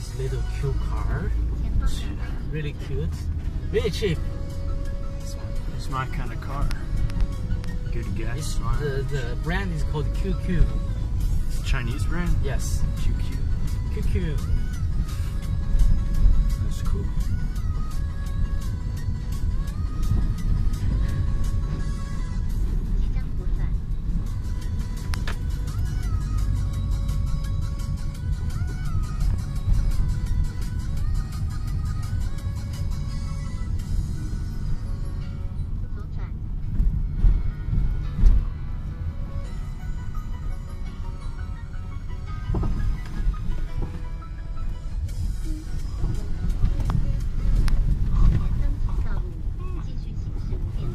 this little cute car. Really cute. Really cheap. It's my kind of car. Good guess. The brand is called QQ. It's a Chinese brand? Yes. QQ. QQ. That's cool.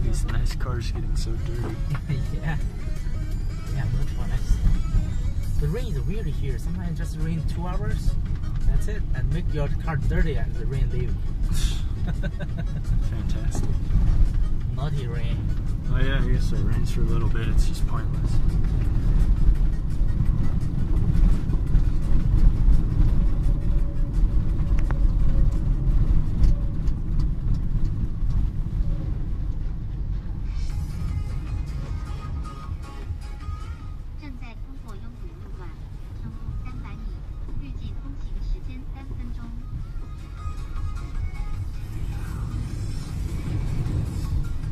These nice cars getting so dirty. Yeah. Yeah, no choice. The rain is weird here. Sometimes just rain 2 hours. That's it. And make your car dirty and the rain leave. Fantastic. Naughty rain. Oh yeah, I guess it rains for a little bit. It's just pointless.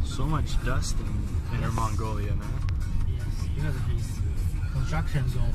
So much dust in Inner Mongolia, man. Yes, because of this construction zone.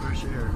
Fresh air.